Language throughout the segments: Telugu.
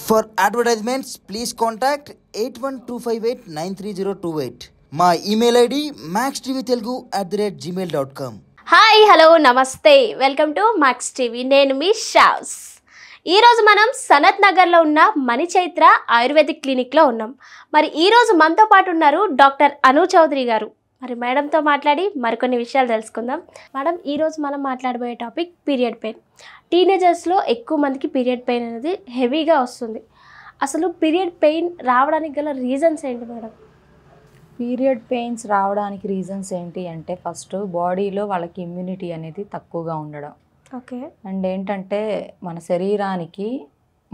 For advertisements, please contact 8125893028. My email ID maxtvtelugu@gmail.com. Hi hello నమస్తే వెల్కమ్ టు మ్యాక్స్ టీవీ. నేను మీ షావ్స్. ఈరోజు మనం సనత్ నగర్లో ఉన్న మణిచైత్ర ఆయుర్వేదిక్ క్లినిక్లో ఉన్నాం. మరి ఈరోజు మనతో పాటు ఉన్నారు డాక్టర్ అను చౌదరి గారు. మరి మేడంతో మాట్లాడి మరికొన్ని విషయాలు తెలుసుకుందాం. మేడం, ఈరోజు మనం మాట్లాడబోయే టాపిక్ పీరియడ్ పెయిన్. టీనేజర్స్లో ఎక్కువ మందికి పీరియడ్ పెయిన్ అనేది హెవీగా వస్తుంది. అసలు పీరియడ్ పెయిన్ రావడానికి గల రీజన్స్ ఏంటి మేడం? పీరియడ్ పెయిన్స్ రావడానికి రీజన్స్ ఏంటి అంటే, ఫస్ట్ బాడీలో వాళ్ళకి ఇమ్యూనిటీ అనేది తక్కువగా ఉండడం. ఓకే. అండ్ ఏంటంటే మన శరీరానికి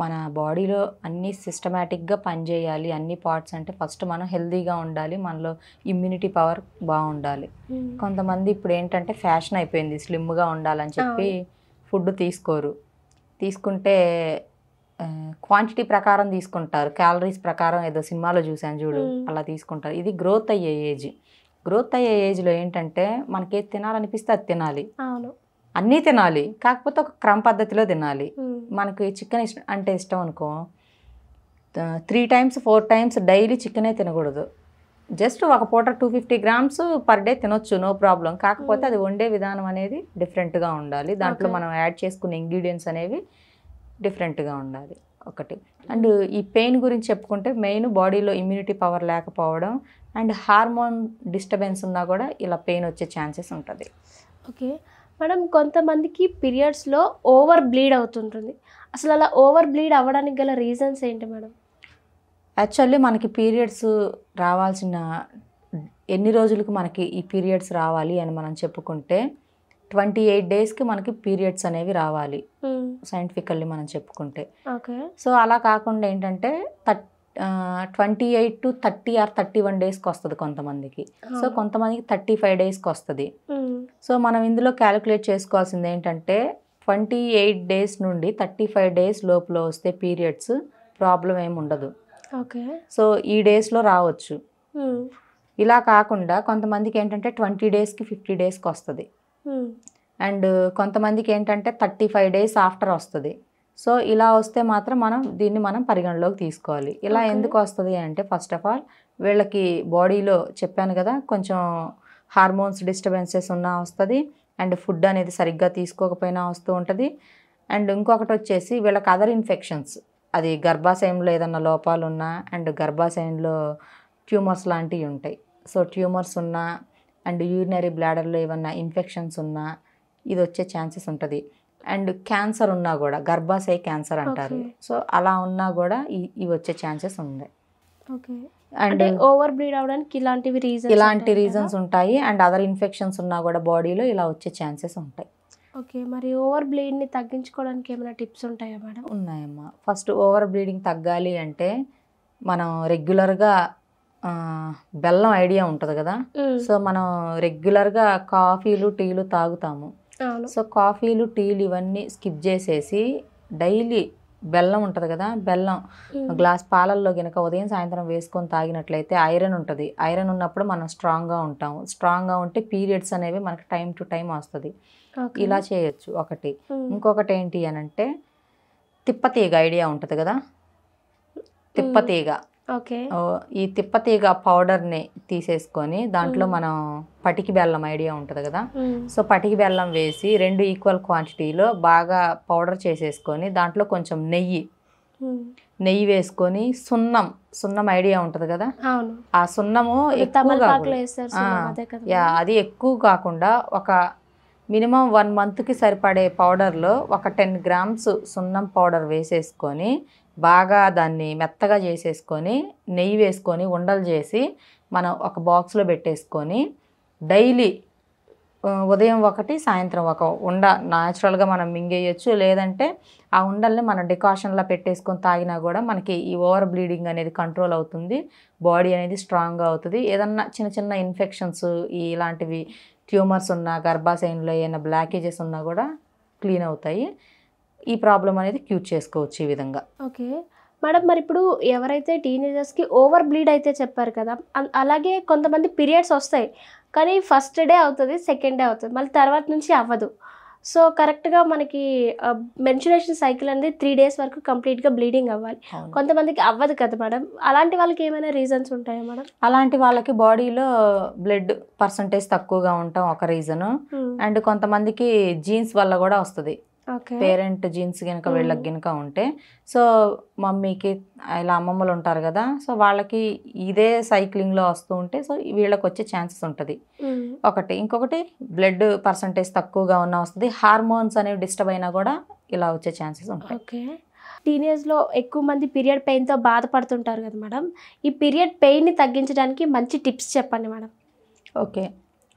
మన బాడీలో అన్నీ సిస్టమేటిక్గా పనిచేయాలి, అన్ని పార్ట్స్ అంటే ఫస్ట్ మనం హెల్తీగా ఉండాలి, మనలో ఇమ్యూనిటీ పవర్ బాగుండాలి. కొంతమంది ఇప్పుడు ఏంటంటే ఫ్యాషన్ అయిపోయింది స్లిమ్గా ఉండాలని చెప్పి ఫుడ్ తీసుకోరు. తీసుకుంటే క్వాంటిటీ ప్రకారం తీసుకుంటారు, క్యాలరీస్ ప్రకారం, ఏదో సినిమాలో చూసాను చూడు అలా తీసుకుంటారు. ఇది గ్రోత్ అయ్యే ఏజ్. గ్రోత్ అయ్యే ఏజ్లో ఏంటంటే మనకి ఏది తినాలనిపిస్తే అది తినాలి, అన్నీ తినాలి, కాకపోతే ఒక క్రమ పద్ధతిలో తినాలి. మనకి చికెన్ అంటే ఇష్టం అనుకో, 3 times 4 times డైలీ చికెనే తినకూడదు. జస్ట్ ఒక పూట 250 grams పర్ డే తినొచ్చు, నో ప్రాబ్లం. కాకపోతే అది వండే విధానం అనేది డిఫరెంట్గా ఉండాలి, దాంట్లో మనం యాడ్ చేసుకునే ఇంగ్రీడియంట్స్ అనేవి డిఫరెంట్గా ఉండాలి ఒకటి. అండ్ ఈ పెయిన్ గురించి చెప్పుకుంటే మెయిన్ బాడీలో ఇమ్యూనిటీ పవర్ లేకపోవడం అండ్ హార్మోన్ డిస్టర్బెన్స్ ఉన్నా కూడా ఇలా పెయిన్ వచ్చే ఛాన్సెస్ ఉంటుంది. ఓకే మేడం, కొంతమందికి పీరియడ్స్లో ఓవర్ బ్లీడ్ అవుతుంటుంది. అసలు అలా ఓవర్ బ్లీడ్ అవ్వడానికి గల రీజన్స్ ఏంటి మేడం? యాక్చువల్లీ మనకి పీరియడ్స్ రావాల్సిన ఎన్ని రోజులకు మనకి ఈ పీరియడ్స్ రావాలి అని మనం చెప్పుకుంటే 28 daysకి మనకి పీరియడ్స్ అనేవి రావాలి సైంటిఫికల్లీ మనం చెప్పుకుంటే. ఓకే. సో అలా కాకుండా ఏంటంటే 28 to 30 or 31 daysకి వస్తుంది కొంతమందికి. సో కొంతమందికి 35 daysకి వస్తుంది. సో మనం ఇందులో క్యాలిక్యులేట్ చేసుకోవాల్సింది ఏంటంటే 28 days నుండి 35 days లోపల వస్తే పీరియడ్స్ ప్రాబ్లం ఏమి ఉండదు. ఓకే. సో ఈ డేస్లో రావచ్చు. ఇలా కాకుండా కొంతమందికి ఏంటంటే 20 daysకి 50 daysకి వస్తుంది. అండ్ కొంతమందికి ఏంటంటే 35 days ఆఫ్టర్ వస్తుంది. సో ఇలా వస్తే మాత్రం దీన్ని మనం పరిగణలోకి తీసుకోవాలి. ఇలా ఎందుకు వస్తుంది అంటే, ఫస్ట్ ఆఫ్ ఆల్ వీళ్ళకి బాడీలో చెప్పాను కదా కొంచెం హార్మోన్స్ డిస్టర్బెన్సెస్ ఉన్నా వస్తుంది, అండ్ ఫుడ్ అనేది సరిగ్గా తీసుకోకపోయినా వస్తూ ఉంటుంది. అండ్ ఇంకొకటి వచ్చేసి వీళ్ళకి అదర్ ఇన్ఫెక్షన్స్, అది గర్భాశయంలో ఏదన్నా లోపాలు ఉన్నా అండ్ గర్భాశయంలో ట్యూమర్స్ లాంటివి ఉంటాయి. సో ట్యూమర్స్ ఉన్నా అండ్ యూరినరీ బ్లాడర్లో ఏమన్నా ఇన్ఫెక్షన్స్ ఉన్నా ఇది వచ్చే ఛాన్సెస్ ఉంటుంది. అండ్ క్యాన్సర్ ఉన్నా కూడా, గర్భాశయ క్యాన్సర్ అంటారు, సో అలా ఉన్నా కూడా ఇవి వచ్చే ఛాన్సెస్ ఉన్నాయి. ఓకే. అండ్ ఓవర్ బ్లీడ్ అవడానికి ఇలాంటి రీజన్స్ ఉంటాయి. అండ్ అదర్ ఇన్ఫెక్షన్స్ ఉన్నా కూడా బాడీలో ఇలా వచ్చే ఛాన్సెస్ ఉంటాయి. ఓకే. మరి ఓవర్ బ్లీడ్ని తగ్గించుకోవడానికి ఏమైనా టిప్స్ ఉంటాయా మేడం? ఉన్నాయమ్మా. ఫస్ట్ ఓవర్ బ్లీడింగ్ తగ్గాలి అంటే మనం రెగ్యులర్గా బెల్లం ఐడియా ఉంటుంది కదా, సో మనం రెగ్యులర్గా కాఫీలు టీలు తాగుతాము. సో కాఫీలు టీలు ఇవన్నీ స్కిప్ చేసేసి డైలీ బెల్లం ఉంటుంది కదా, బెల్లం గ్లాస్ పాలల్లో కనుక ఉదయం సాయంత్రం వేసుకొని తాగినట్లయితే ఐరన్ ఉంటుంది. ఐరన్ ఉన్నప్పుడు మనం స్ట్రాంగ్గా ఉంటాము. స్ట్రాంగ్గా ఉంటే పీరియడ్స్ అనేవి మనకి టైం టు టైం వస్తుంది. ఇలా చేయొచ్చు ఒకటి. ఇంకొకటి ఏంటి అని అంటే తిప్పతీగ ఐడియా ఉంటుంది కదా, తిప్పతీగ. ఓకే. ఈ తిప్పతీగ పౌడర్ని తీసేసుకొని దాంట్లో మనం పటికి బెల్లం ఐడియా ఉంటుంది కదా, సో పటికి బెల్లం వేసి 2 ఈక్వల్ క్వాంటిటీలో బాగా పౌడర్ చేసేసుకొని దాంట్లో కొంచెం నెయ్యి వేసుకొని సున్నం ఐడియా ఉంటుంది కదా, ఆ సున్నము అది ఎక్కువ కాకుండా ఒక మినిమం 1 monthకి సరిపడే పౌడర్లో ఒక 10 grams సున్నం పౌడర్ వేసేసుకొని బాగా దాన్ని మెత్తగా చేసేసుకొని నెయ్యి వేసుకొని ఉండలు చేసి మనం ఒక బాక్స్లో పెట్టేసుకొని డైలీ ఉదయం ఒకటి సాయంత్రం ఒక ఉండ న్యాచురల్గా మనం మింగేయచ్చు. లేదంటే ఆ ఉండల్ని మనం డికాషన్లో పెట్టేసుకొని తాగినా కూడా మనకి ఈ ఓవర్ బ్లీడింగ్ అనేది కంట్రోల్ అవుతుంది, బాడీ అనేది స్ట్రాంగ్గా అవుతుంది. ఏదన్నా చిన్న చిన్న ఇన్ఫెక్షన్స్ ఇలాంటివి ట్యూమర్స్ ఉన్నా, గర్భాశయంలో ఏమైనా బ్లాకేజెస్ ఉన్నా కూడా క్లీన్ అవుతాయి. ఈ ప్రాబ్లం అనేది క్యూర్ చేసుకోవచ్చు ఈ విధంగా. ఓకే మేడం, మరి ఇప్పుడు ఎవరైతే టీనేజర్స్కి ఓవర్ బ్లీడ్ అయితే చెప్పారు కదా, అలాగే కొంతమంది పీరియడ్స్ వస్తాయి కానీ ఫస్ట్ డే అవుతుంది, సెకండ్ డే అవుతుంది, మళ్ళీ తర్వాత నుంచి అవ్వదు. సో కరెక్ట్గా మనకి మెన్చురేషన్ సైకిల్ అనేది 3 days వరకు కంప్లీట్గా బ్లీడింగ్ అవ్వాలి. కొంతమందికి అవ్వదు కదా మేడం, అలాంటి వాళ్ళకి ఏమైనా రీజన్స్ ఉంటాయా మేడం? అలాంటి వాళ్ళకి బాడీలో బ్లడ్ పర్సంటేజ్ తక్కువగా ఉండటం ఒక రీజను. అండ్ కొంతమందికి జీన్స్ వల్ల కూడా వస్తుంది. పేరెంట్ జీన్స్ కనుక వీళ్ళకి కనుక ఉంటే, సో మమ్మీకి ఇలా అమ్మమ్మలు ఉంటారు కదా, సో వాళ్ళకి ఇదే సైక్లింగ్లో వస్తూ ఉంటే సో వీళ్ళకి వచ్చే ఛాన్సెస్ ఉంటుంది ఒకటి. ఇంకొకటి బ్లడ్ పర్సంటేజ్ తక్కువగా ఉన్న వస్తుంది. హార్మోన్స్ అనేవి డిస్టర్బ్ అయినా కూడా ఇలా వచ్చే ఛాన్సెస్ ఉంటాయి. ఓకే. టీనేజ్లో ఎక్కువ మంది పీరియడ్ పెయిన్తో బాధపడుతుంటారు కదా మేడం, ఈ పీరియడ్ పెయిన్ని తగ్గించడానికి మంచి టిప్స్ చెప్పండి madam. Okay,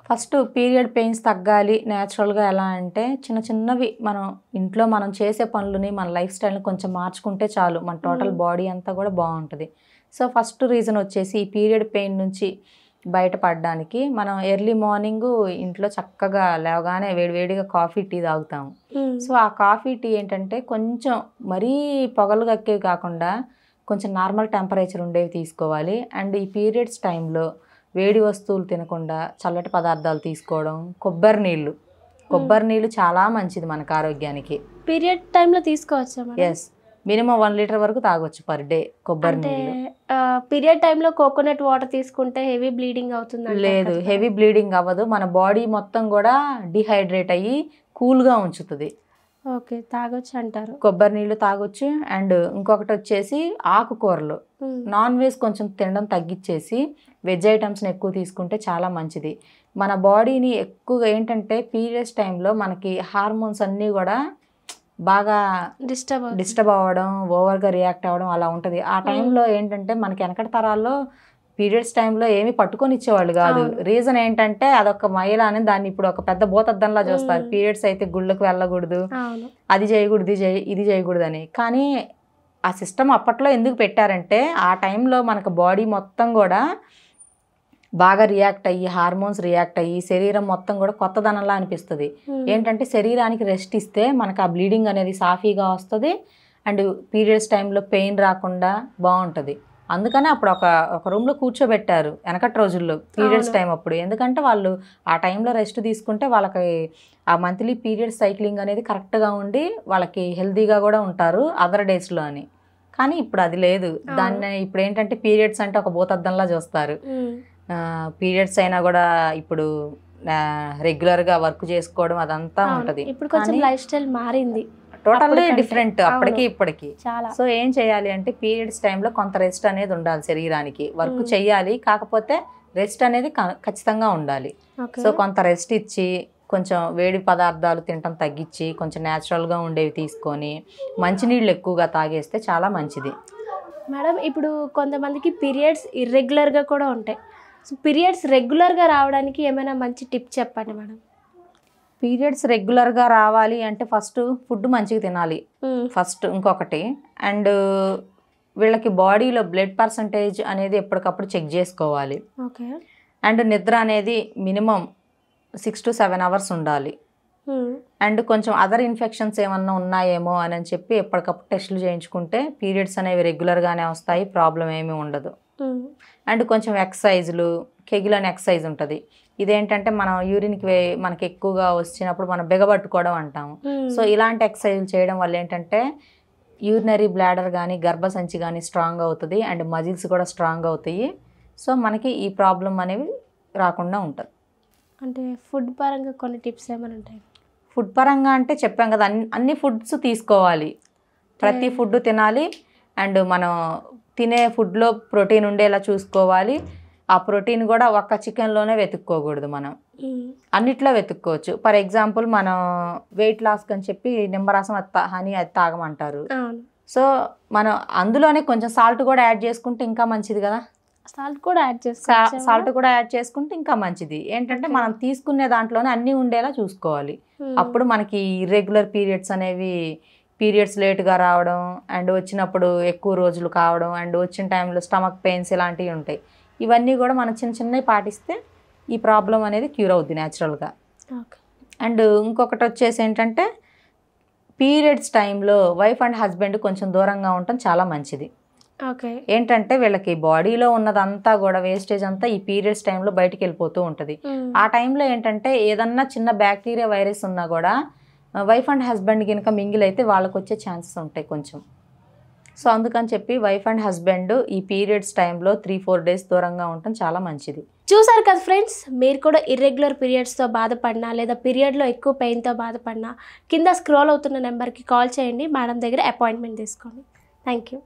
first period pains తగ్గాలి న్యాచురల్గా ఎలా అంటే చిన్న చిన్నవి మనం ఇంట్లో మనం చేసే పనులని మన లైఫ్ స్టైల్ని కొంచెం మార్చుకుంటే చాలు, మన టోటల్ బాడీ అంతా కూడా బాగుంటుంది. సో ఫస్ట్ రీజన్ వచ్చేసి ఈ పీరియడ్ పెయిన్ నుంచి బయటపడడానికి మనం ఎర్లీ మార్నింగ్ ఇంట్లో చక్కగా లేవగానే వేడివేడిగా కాఫీ టీ తాగుతాము. సో ఆ కాఫీ టీ ఏంటంటే కొంచెం మరీ పొగలు కక్కేవి కాకుండా కొంచెం నార్మల్ టెంపరేచర్ ఉండేవి తీసుకోవాలి. అండ్ ఈ పీరియడ్స్ టైంలో వేడి వస్తువులు తినకుండా చల్లటి పదార్థాలు తీసుకోవడం, కొబ్బరి నీళ్ళు చాలా మంచిది మనకు ఆరోగ్యానికి. పీరియడ్ టైంలో తీసుకోవచ్చా మేడం? ఎస్, మినిమం 1 లీటర్ వరకు తాగొచ్చు పర్ డే కొబ్బరి నీళ్ళు. పీరియడ్ టైంలో కోకోనట్ వాటర్ తీసుకుంటే హెవీ బ్లీడింగ్ అవుతుంది? లేదు, హెవీ బ్లీడింగ్ అవ్వదు. మన బాడీ మొత్తం కూడా డిహైడ్రేట్ అయ్యి కూల్గా ఉంచుతుంది. ఓకే, తాగొచ్చు అంటారు. కొబ్బరి నీళ్ళు తాగొచ్చు. అండ్ ఇంకొకటి వచ్చేసి ఆకుకూరలు, నాన్ వెజ్ కొంచెం తినడం తగ్గించేసి వెజ్ ఐటమ్స్ని ఎక్కువ తీసుకుంటే చాలా మంచిది. మన బాడీని ఎక్కువగా ఏంటంటే పీరియడ్స్ టైంలో మనకి హార్మోన్స్ అన్నీ కూడా బాగా డిస్టర్బ్ అవ్వడం, ఓవర్గా రియాక్ట్ అవ్వడం అలా ఉంటుంది. ఆ టైంలో ఏంటంటే మనకి వెనకటి తరాల్లో పీరియడ్స్ టైంలో ఏమి పట్టుకొని ఇచ్చేవాళ్ళు కాదు. రీజన్ ఏంటంటే అదొక మహిళ అని దాన్ని ఇప్పుడు ఒక పెద్ద భూతద్దంలా చూస్తారు. పీరియడ్స్ అయితే గుళ్ళకు వెళ్ళకూడదు, అది చేయకూడదు, ఇది చేయకూడదు అని. కానీ ఆ సిస్టమ్ అప్పట్లో ఎందుకు పెట్టారంటే ఆ టైంలో మనకు బాడీ మొత్తం కూడా బాగా రియాక్ట్ అయ్యి హార్మోన్స్ రియాక్ట్ అయ్యి శరీరం మొత్తం కూడా కొత్తదనంలా అనిపిస్తుంది. ఏంటంటే శరీరానికి రెస్ట్ ఇస్తే మనకు ఆ బ్లీడింగ్ అనేది సాఫీగా వస్తుంది. అండ్ పీరియడ్స్ టైంలో పెయిన్ రాకుండా బాగుంటుంది. అందుకనే అప్పుడు ఒక రూమ్లో కూర్చోబెట్టారు వెనకటి రోజుల్లో పీరియడ్స్ టైం అప్పుడు. ఎందుకంటే వాళ్ళు ఆ టైంలో రెస్ట్ తీసుకుంటే వాళ్ళకి ఆ మంత్లీ పీరియడ్ సైక్లింగ్ అనేది కరెక్ట్గా ఉండి వాళ్ళకి హెల్తీగా కూడా ఉంటారు అదర్ డేస్లో అని. కానీ ఇప్పుడు అది లేదు. దాన్ని ఇప్పుడు ఏంటంటే పీరియడ్స్ అంటే ఒక భూతద్దంలా చూస్తారు. పీరియడ్స్ అయినా కూడా ఇప్పుడు రెగ్యులర్గా వర్క్ చేసుకోవడం అదంతా ఉంటుంది. ఇప్పుడు కొంచెం లైఫ్ స్టైల్ మారింది, టోటల్లీ డిఫరెంట్ అప్పటికి ఇప్పటికి. సో ఏం చేయాలి అంటే పీరియడ్స్ టైంలో కొంత రెస్ట్ అనేది ఉండాలి శరీరానికి. వర్క్ చేయాలి, కాకపోతే రెస్ట్ అనేది ఖచ్చితంగా ఉండాలి. సో కొంత రెస్ట్ ఇచ్చి కొంచెం వేడి పదార్థాలు తినటం తగ్గించి కొంచెం న్యాచురల్గా ఉండేవి తీసుకొని మంచినీళ్ళు ఎక్కువగా తాగేస్తే చాలా మంచిది మేడం. ఇప్పుడు కొంతమందికి పీరియడ్స్ ఇర్రెగ్యులర్గా కూడా ఉంటాయి. సో పీరియడ్స్ రెగ్యులర్గా రావడానికి ఏమైనా మంచి టిప్ చెప్పండి మేడం. పీరియడ్స్ రెగ్యులర్గా రావాలి అంటే ఫస్ట్ ఫుడ్ మంచిగా తినాలి ఫస్ట్. ఇంకొకటి అండ్ వీళ్ళకి బాడీలో బ్లడ్ పర్సంటేజ్ అనేది ఎప్పటికప్పుడు చెక్ చేసుకోవాలి. ఓకే. అండ్ నిద్ర అనేది మినిమం 6 to 7 hours ఉండాలి. అండ్ కొంచెం అదర్ ఇన్ఫెక్షన్స్ ఏమన్నా ఉన్నాయేమో అని చెప్పి ఎప్పటికప్పుడు టెస్టులు చేయించుకుంటే పీరియడ్స్ అనేవి రెగ్యులర్గానే వస్తాయి, ప్రాబ్లం ఏమీ ఉండదు. అండ్ కొంచెం ఎక్సర్సైజులు, కెగిల్ అనే ఎక్సర్సైజ్ ఉంటుంది. ఇదేంటంటే మనం యూరిన్కి మనకి ఎక్కువగా వచ్చినప్పుడు మనం బిగబట్టుకోవడం అంటాము. సో ఇలాంటి ఎక్సర్సైజులు చేయడం వల్ల ఏంటంటే యూరినరీ బ్లాడర్ కానీ గర్భసంచి కానీ స్ట్రాంగ్ అవుతుంది. అండ్ మజిల్స్ కూడా స్ట్రాంగ్ అవుతాయి. సో మనకి ఈ ప్రాబ్లం అనేవి రాకుండా ఉంటుంది. అంటే ఫుడ్ పరంగా కొన్ని టిప్స్ ఏమైనా ఉంటాయి? ఫుడ్ పరంగా అంటే చెప్పాం కదా, అన్ని ఫుడ్స్ తీసుకోవాలి, ప్రతి ఫుడ్ తినాలి. అండ్ మనం తినే ఫుడ్లో ప్రోటీన్ ఉండేలా చూసుకోవాలి. ఆ ప్రోటీన్ కూడా ఒక్క చికెన్లోనే వెతుక్కోకూడదు, మనం అన్నిట్లో వెతుక్కోవచ్చు. ఫర్ ఎగ్జాంపుల్ మనం వెయిట్ లాస్ అని చెప్పి నిమ్మరసం హనీ అది తాగమంటారు. సో మనం అందులోనే కొంచెం సాల్ట్ కూడా యాడ్ చేసుకుంటే ఇంకా మంచిది కదా. సాల్ట్ కూడా యాడ్ చేసుకుంటే ఇంకా మంచిది. ఏంటంటే మనం తీసుకునే దాంట్లోనే అన్నీ ఉండేలా చూసుకోవాలి. అప్పుడు మనకి ఇర్రెగ్యులర్ పీరియడ్స్ అనేవి పీరియడ్స్ లేట్గా రావడం అండ్ వచ్చినప్పుడు ఎక్కువ రోజులు కావడం అండ్ వచ్చిన టైంలో స్టమక్ పెయిన్స్ ఇలాంటివి ఉంటాయి. ఇవన్నీ కూడా మనం చిన్న చిన్నవి పాటిస్తే ఈ ప్రాబ్లం అనేది క్యూర్ అవుద్ది న్యాచురల్గా. అండ్ ఇంకొకటి వచ్చేసి ఏంటంటే పీరియడ్స్ టైంలో వైఫ్ అండ్ హస్బెండ్ కొంచెం దూరంగా ఉండటం చాలా మంచిది. ఏంటంటే వీళ్ళకి బాడీలో ఉన్నదంతా కూడా వేస్టేజ్ అంతా ఈ పీరియడ్స్ టైంలో బయటికి వెళ్ళిపోతూ ఉంటుంది. ఆ టైంలో ఏంటంటే ఏదన్నా చిన్న బ్యాక్టీరియా వైరస్ ఉన్నా కూడా వైఫ్ అండ్ హస్బెండ్ కనుక మింగిల్ అయితే వాళ్ళకి వచ్చే ఛాన్సెస్ ఉంటాయి కొంచెం. సో అందుకని చెప్పి వైఫ్ అండ్ హస్బెండ్ ఈ పీరియడ్స్ టైంలో 3-4 డేస్ దూరంగా ఉండటం చాలా మంచిది. చూసారు కదా ఫ్రెండ్స్, మీరు కూడా ఇర్రెగ్యులర్ పీరియడ్స్తో బాధపడినా లేదా పీరియడ్లో ఎక్కువ పెయిన్తో బాధపడినా కింద స్క్రోల్ అవుతున్న నెంబర్కి కాల్ చేయండి, మేడం దగ్గర అపాయింట్మెంట్ తీసుకోండి. Thank you.